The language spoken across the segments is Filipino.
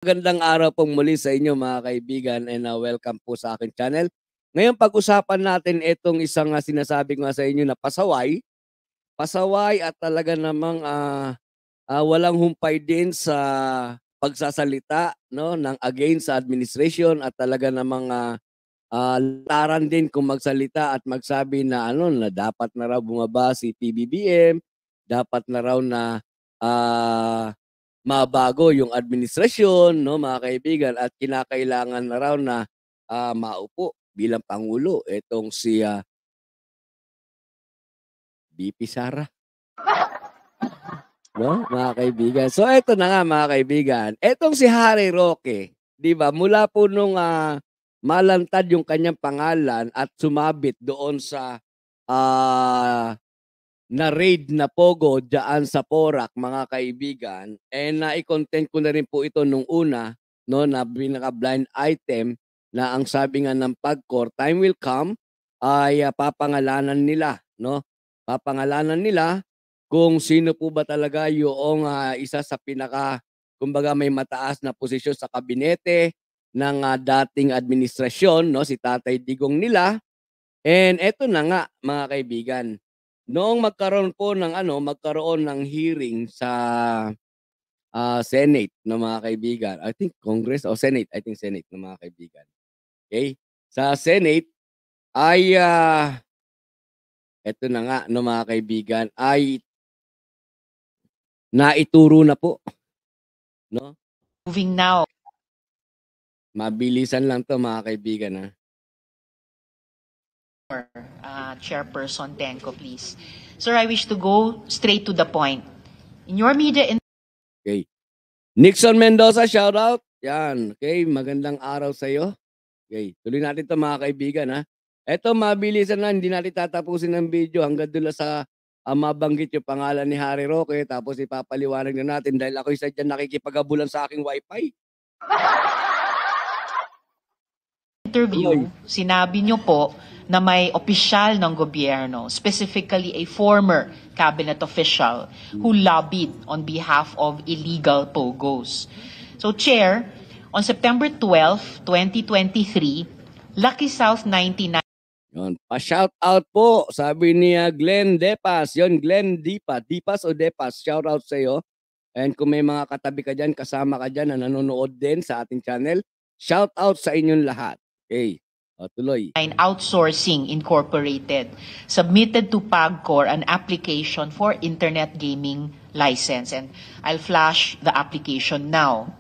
Magandang araw pong muli sa inyo mga kaibigan and welcome po sa aking channel. Ngayon pag-usapan natin itong isang sinasabi ko nga sa inyo na pasaway. Pasaway at talaga namang walang humpay din sa pagsasalita no, ng against sa administration at talaga namang laran din kung magsalita at magsabi na ano na dapat na raw bumaba si PBBM, dapat na raw na ah, mabago yung administrasyon, no, mga kaibigan, at kinakailangan na raw na maupo bilang pangulo etong si VP Sara, no, mga kaibigan. So eto na nga mga kaibigan, etong si Harry Roque, 'di ba? Mula po nung malantad yung kanyang pangalan at sumabit doon sa ah, na-raid na pogo diyaan sa Porac mga kaibigan, nai-content ko na rin po ito nung una 'no, na pinaka-blind item na ang sabi nga ng PAGCOR, time will come ay papangalanan nila 'no, papangalanan nila kung sino po ba talaga yoong isa sa pinaka kumbaga may mataas na posisyon sa kabinete ng dating administrasyon 'no, si Tatay Digong nila. And eto na nga mga kaibigan, noong magkaroon ng hearing sa Senate no mga kaibigan, I think Congress o Senate, I think Senate no mga kaibigan. Okay? Sa Senate ay eto na nga no mga kaibigan, ay naituro na po no. Moving now. Mabilisan lang 'to mga kaibigan Chairperson Tenko, please. Sir, I wish to go straight to the point. In your media... Okay. Nixon Mendoza, shout out. Yan. Okay, magandang araw sa iyo. Okay, tuloy natin 'to mga kaibigan Eto mabilisan lang, hindi natin tatapusin ang video hanggang doon sa mabanggit yung pangalan ni Harry Roque tapos ipapaliwanag na natin dahil ako'y sadyang nakikipag-abulan sa aking wifi. Interview, sinabi niyo po na may opisyal ng gobyerno, specifically a former cabinet official who lobbied on behalf of illegal POGOs. So, Chair, on September 12, 2023, Lucky South 99... Yun, pa-shout out po, sabi ni Glenn Depas. Yun, Glenn Depas o Depas, shout out sa iyo. And kung may mga katabi ka dyan, kasama ka dyan na nanonood din sa ating channel, shout out sa inyong lahat. Okay, tuloy. Outsourcing Incorporated submitted to PAGCOR an application for internet gaming license. And I'll flash the application now.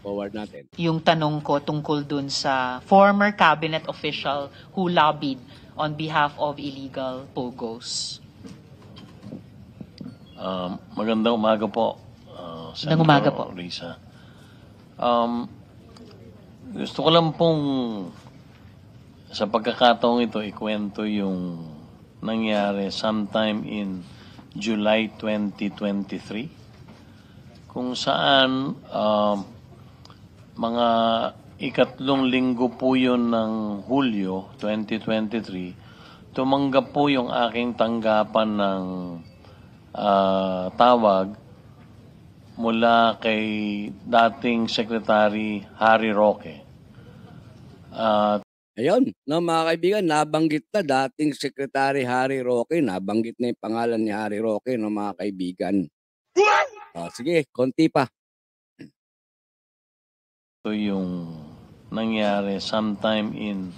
Forward natin. Yung tanong ko tungkol dun sa former cabinet official who lobbied on behalf of illegal POGOs. Magandang umaga po. Magandang umaga po. Risa. Gusto ko lang pong sa pagkakataong ito ikwento yung nangyari sometime in July 2023 kung saan mga ikatlong linggo po yun ng Hulyo 2023, tumanggap po yung aking tanggapan ng tawag mula kay dating Secretary Harry Roque. Ayun, no, mga kaibigan, nabanggit na dating Secretary Harry Roque, nabanggit na yung pangalan ni Harry Roque, no, mga kaibigan. Sige, konti pa. Ito yung nangyari sometime in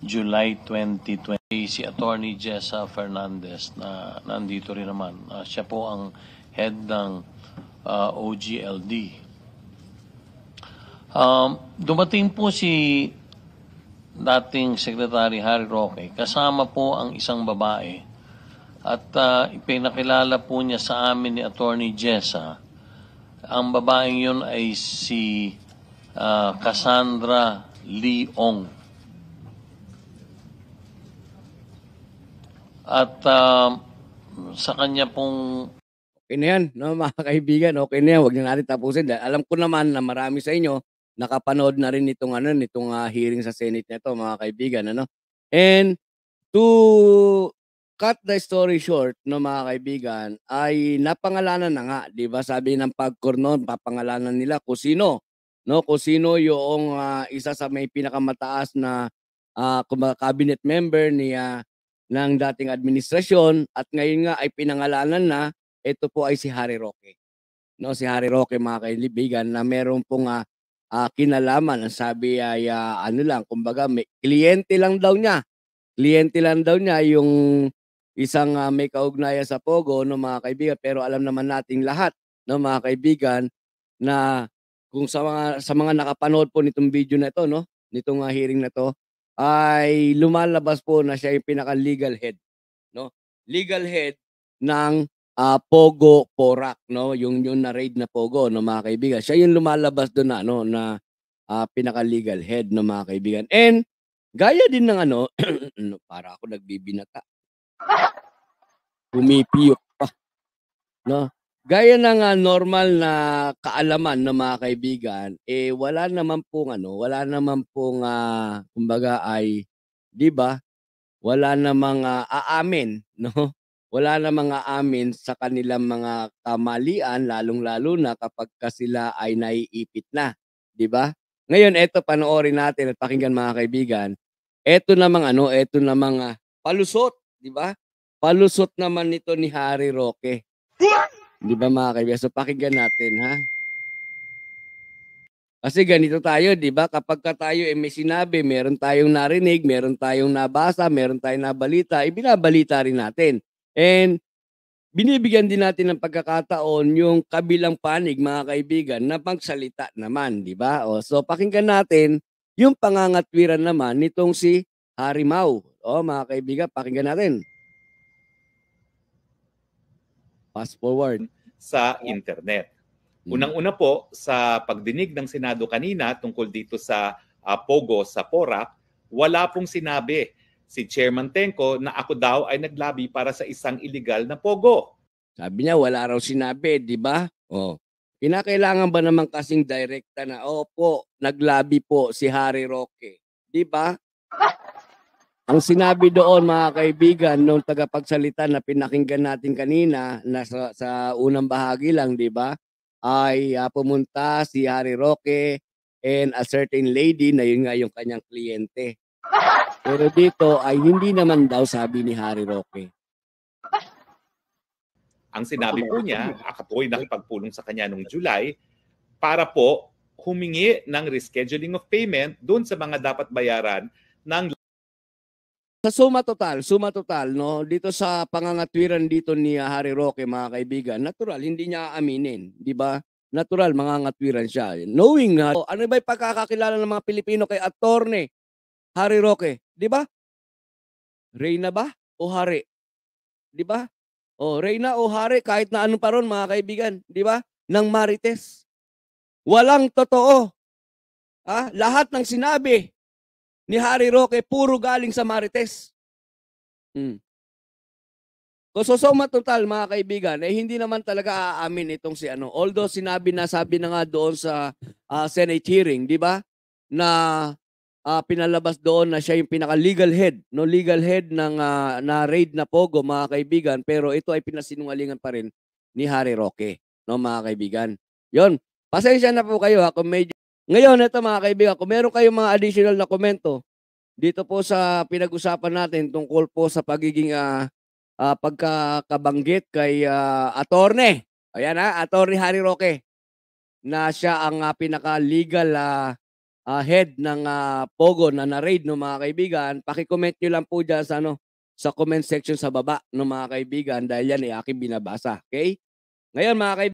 July 2020. Si Attorney Jessa Fernandez na nandito rin naman. Siya po ang head ng OGLD. Dumating po si dating Secretary Harry Roque, kasama po ang isang babae at ipinakilala po niya sa amin ni Attorney Jessa. Ang babaeng yun ay si Cassandra Leong. At sa kanya pong... Okay na yan, no, mga kaibigan, okay na yan, huwag na natin tapusin. Dahil alam ko naman na marami sa inyo nakapanood na rin nitong hearing sa Senate nito, mga kaibigan, And to cut the story short, no, mga kaibigan, ay napangalanan na nga, 'di ba? Sabi ng PAGCOR noon, papangalanan nila kung sino, no, kung sino yung isa sa may pinakamataas na cabinet member ng dating administrasyon at ngayon nga ay pinangalanan na ito po ay si Harry Roque. No, si Harry Roque, mga kaibigan, na meron pong kinalaman. Ang sabi ay ano lang, kumbaga may kliyente lang daw niya. Kliyente lang daw niya yung isang may kaugnayan sa Pogo, no, mga kaibigan, pero alam naman nating lahat, no, mga kaibigan, na kung sa mga nakapanood po nitong video na ito, no, nitong hearing na to, ay lumalabas po na siya yung pinaka-legal head, no? Legal head ng Pogo Porac, no? Yung na-raid na Pogo, no, mga kaibigan. Siya yung lumalabas doon na, no, na pinaka-legal head, no, mga kaibigan. And gaya din ng ano, para ako nagbibinata. Pumipiyok pa, no? Gaya ng normal na kaalaman ng mga kaibigan, wala naman pong kumbaga ay, 'di ba? Wala namang aamin, no? Wala namang aamin sa kanilang mga kamalian, lalong-lalo na kapagka sila ay naiipit na, 'di ba? Ngayon eto, panoorin natin at pakinggan, mga kaibigan. Eto namang palusot, 'di ba? Palusot naman nito ni Harry Roque. 'Di ba, mga kaibigan? So pakinggan natin, ha? Kasi ganito tayo, 'di ba? Kapagka tayo may sinabi, meron tayong narinig, meron tayong nabasa, meron tayong nabalita, ibinabalita rin natin. And binibigyan din natin ng pagkakataon yung kabilang panig, mga kaibigan, na magsalita naman, 'di ba? O so pakinggan natin yung pangangatwiran naman nitong si Harry Mau. O, mga kaibigan, pakinggan natin. Fast forward. Sa internet. Unang-una po, sa pagdinig ng Senado kanina tungkol dito sa Pogo sa Porac, wala pong sinabi si Chairman Tenco na ako daw ay naglabi para sa isang illegal na Pogo. Sabi niya wala raw sinabi, 'di ba? Oh. Kinakailangan ba naman kasing direkta na, opo, naglabi po si Harry Roque, 'di ba? Ang sinabi doon, mga kaibigan, nung tagapagsalita na pinakinggan natin kanina na sa unang bahagi lang, 'di ba? Ay pumunta si Harry Roque and a certain lady na yun nga yung kanyang kliyente. Pero dito ay hindi naman daw sabi ni Harry Roque. Ang sinabi po niya, ako po'y nakipagpulong sa kanya noong July para po humingi ng rescheduling of payment doon sa mga dapat bayaran ng Sa suma total, no, dito sa pangangatwiran dito ni Harry Roque, mga kaibigan, natural, hindi niya aaminin, 'di ba? Natural, mangangatwiran siya. Knowing na, ano ba yung pagkakakilala ng mga Pilipino kay Attorney Harry Roque, 'di ba? Reyna ba o Hari? 'Di ba? O Reyna o Hari, kahit na ano pa ron, mga kaibigan, 'di ba? Ng Marites. Walang totoo. Lahat ng sinabi ni Harry Roque puro galing sa Marites. So suma total, mga kaibigan, hindi naman talaga aamin itong si ano. Although sabi na nga doon sa Senate hearing, 'di ba? Na pinalabas doon na siya yung pinaka-legal head, no, legal head ng na raid na Pogo, mga kaibigan, pero ito ay pinasinungalingan pa rin ni Harry Roque, no, mga kaibigan. 'Yon. Pasensya na po kayo kung medyo. Ngayon, ito, mga kaibigan, kung meron kayong mga additional na komento dito po sa pinag-usapan natin tungkol po sa pagiging pagkakabanggit kay Attorney. Ayan, Attorney Harry Roque, na siya ang pinaka-legal head ng Pogo na na-raid, no, mga kaibigan. Paki-comment nyo lang po dyan sa comment section sa baba, no, mga kaibigan, dahil yan ay aking binabasa. Okay? Ngayon, mga kaibigan,